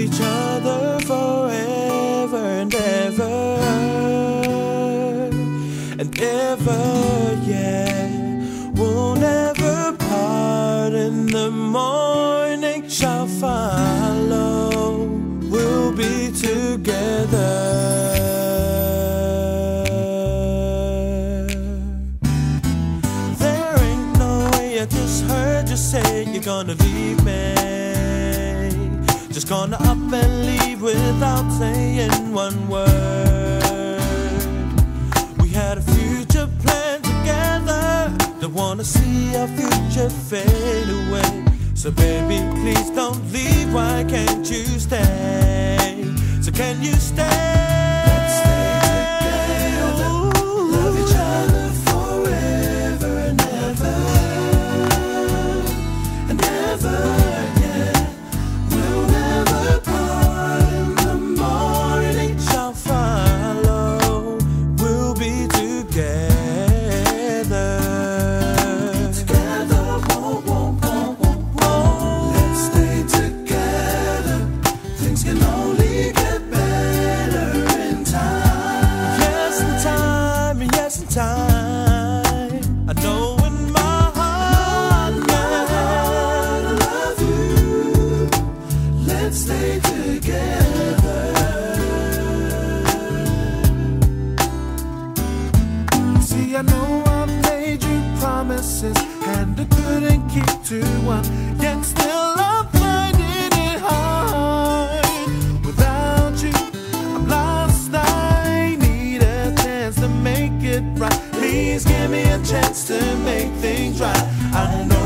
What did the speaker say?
each other forever and ever and ever, yeah. We'll never part, and the morning shall follow. We'll be together. There ain't no way, I just heard you say you're gonna leave me. Just gonna up and leave without saying one word. We had a future plan together, don't wanna see our future fade away. So baby, please don't leave, why can't you stay? So can you stay? Let's stay together, love each other forever and ever and ever, yeah. We'll never part, and the morning shall follow. We'll be together. Time, I know in my heart, I love you. Let's stay together. See, I know I've made you promises and I couldn't keep to one, yet still I'm finding it hard. Without you, I'm lost. I need a chance to make it right. Please give me a chance to make things right. I know